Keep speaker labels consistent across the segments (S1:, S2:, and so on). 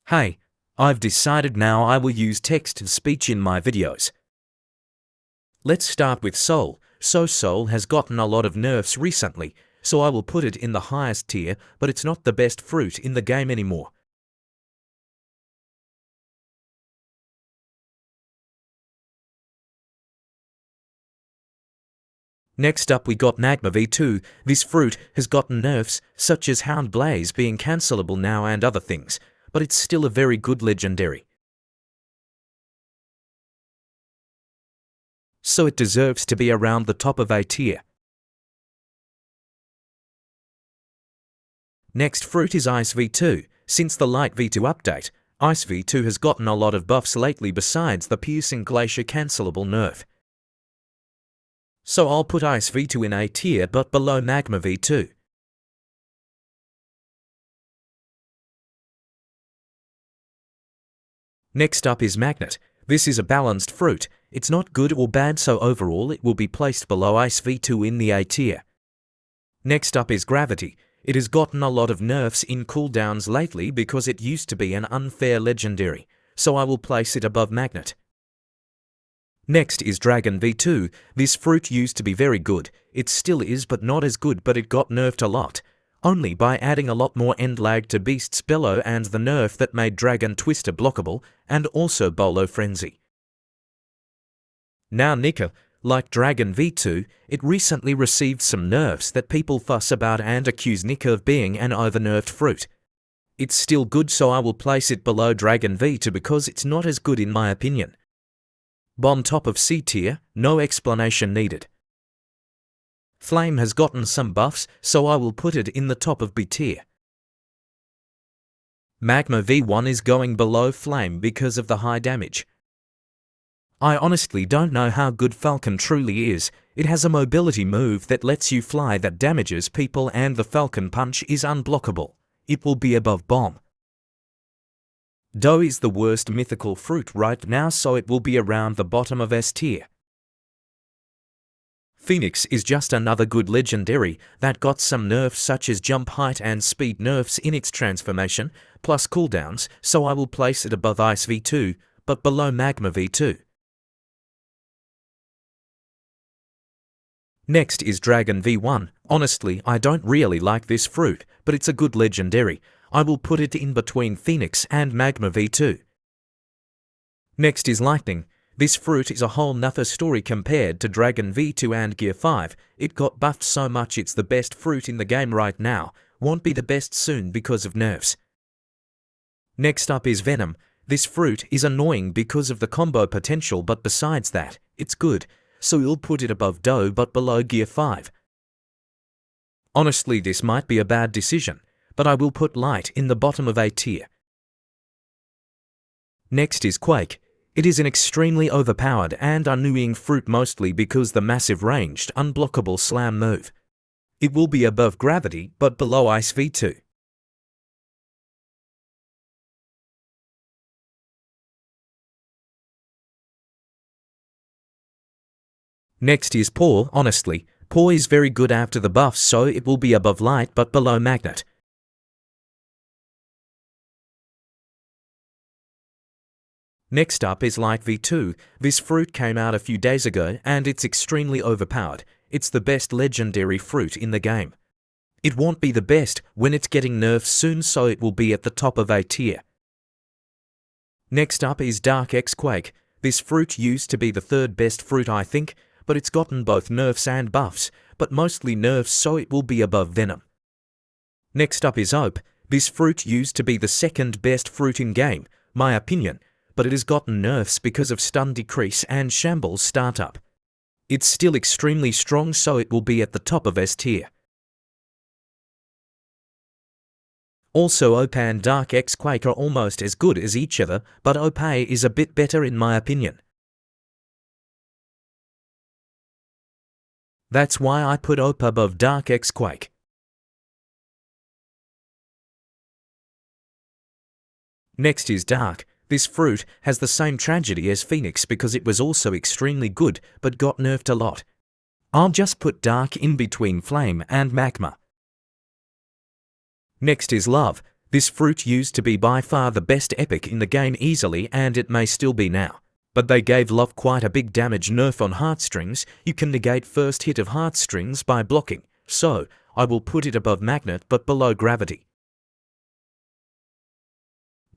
S1: Hey, I've decided now I will use text-to-speech in my videos. Let's start with Soul. Soul has gotten a lot of nerfs recently, so I will put it in the highest tier, but it's not the best fruit in the game anymore. Next up we got Magma V2. This fruit has gotten nerfs, such as Hound Blaze being cancelable now and other things, but it's still a very good legendary. So it deserves to be around the top of A tier. Next fruit is Ice V2. Since the Light V2 update, Ice V2 has gotten a lot of buffs lately besides the Piercing Glacier cancelable nerf. So I'll put Ice V2 in A tier but below Magma V2. Next up is Magnet. This is a balanced fruit. It's not good or bad, so overall it will be placed below Ice V2 in the A tier. Next up is Gravity. It has gotten a lot of nerfs in cooldowns lately because it used to be an unfair legendary, so I will place it above Magnet. Next is Dragon V2. This fruit used to be very good. It still is but not as good, but it got nerfed a lot. Only by adding a lot more end lag to Beast's Bellow and the nerf that made Dragon Twister blockable, and also Bolo Frenzy. Now Nika, like Dragon V2, it recently received some nerfs that people fuss about and accuse Nika of being an over-nerfed fruit. It's still good, so I will place it below Dragon V2 because it's not as good in my opinion. Bomb top of C tier, no explanation needed. Flame has gotten some buffs, so I will put it in the top of B tier. Magma V1 is going below Flame because of the high damage. I honestly don't know how good Falcon truly is. It has a mobility move that lets you fly that damages people, and the Falcon Punch is unblockable. It will be above Bomb. Dough is the worst mythical fruit right now, so it will be around the bottom of S tier. Phoenix is just another good legendary that got some nerfs such as jump height and speed nerfs in its transformation, plus cooldowns, so I will place it above Ice V2, but below Magma V2. Next is Dragon V1. Honestly, I don't really like this fruit, but it's a good legendary. I will put it in between Phoenix and Magma V2. Next is Lightning. This fruit is a whole nother story compared to Dragon V2 and Gear 5. It got buffed so much it's the best fruit in the game right now. Won't be the best soon because of nerfs. Next up is Venom. This fruit is annoying because of the combo potential, but besides that, it's good. So you'll put it above Dough but below Gear 5. Honestly, this might be a bad decision, but I will put Light in the bottom of A tier. Next is Quake. It is an extremely overpowered and annoying fruit, mostly because the massive ranged unblockable slam move. It will be above Gravity but below Ice V2. Next is Paw. Honestly, Paw is very good after the buffs, so it will be above Light but below Magnet. Next up is Light V2. This fruit came out a few days ago and it's extremely overpowered. It's the best legendary fruit in the game. It won't be the best when it's getting nerfs soon, so it will be at the top of A tier. Next up is Dark X Quake. This fruit used to be the third best fruit, I think, but it's gotten both nerfs and buffs, but mostly nerfs, so it will be above Venom. Next up is Ope. This fruit used to be the second best fruit in game, my opinion, but it has gotten nerfs because of stun decrease and shambles startup. It's still extremely strong, so it will be at the top of S tier. Also, Ope and Dark X Quake are almost as good as each other, but Ope is a bit better in my opinion. That's why I put Ope above Dark X Quake. Next is Dark. This fruit has the same tragedy as Phoenix because it was also extremely good but got nerfed a lot. I'll just put Dark in between Flame and Magma. Next is Love. This fruit used to be by far the best epic in the game easily, and it may still be now. But they gave love quite a big damage nerf on heartstrings. You can negate first hit of heartstrings by blocking, so I will put it above magnet but below gravity.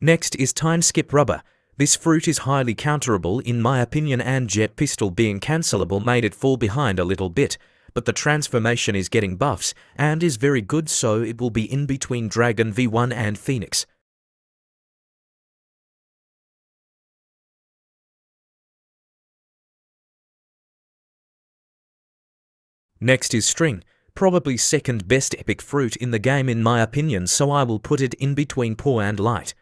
S1: Next is time skip rubber. This fruit is highly counterable in my opinion, and jet pistol being cancelable made it fall behind a little bit, but the transformation is getting buffs and is very good, so it will be in between Dragon V1 and Phoenix. Next is string, probably second best epic fruit in the game in my opinion, so I will put it in between poor and light.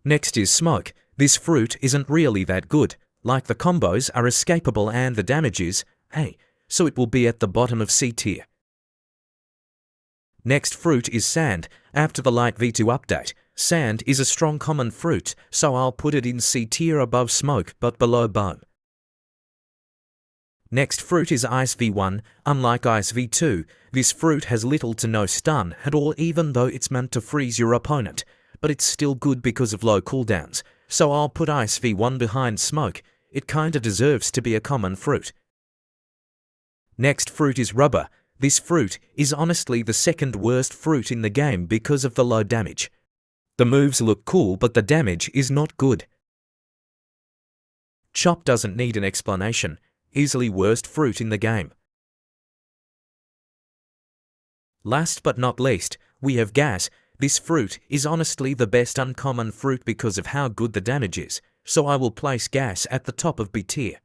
S1: Next is smoke. This fruit isn't really that good, like the combos are escapable and the damage is, hey, so it will be at the bottom of C tier. Next fruit is sand. After the light V2 update, sand is a strong common fruit, so I'll put it in C tier above smoke but below bomb. Next fruit is Ice V1. Unlike Ice V2, this fruit has little to no stun at all, even though it's meant to freeze your opponent, but it's still good because of low cooldowns, so I'll put Ice V1 behind smoke. It kinda deserves to be a common fruit. Next fruit is rubber. This fruit is honestly the second worst fruit in the game because of the low damage. The moves look cool, but the damage is not good. Chop doesn't need an explanation. Easily worst fruit in the game. Last but not least, we have gas. This fruit is honestly the best uncommon fruit because of how good the damage is, so I will place gas at the top of B tier.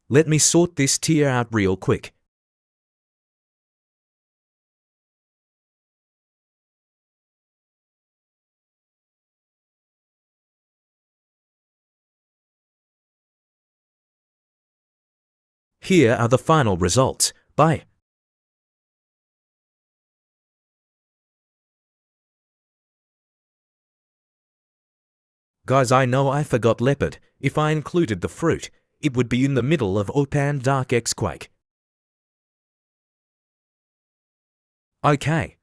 S1: Let me sort this tier out real quick. Here are the final results. Bye. Guys, I know I forgot leopard. If I included the fruit, it would be in the middle of OP and Dark X-Quake. Okay.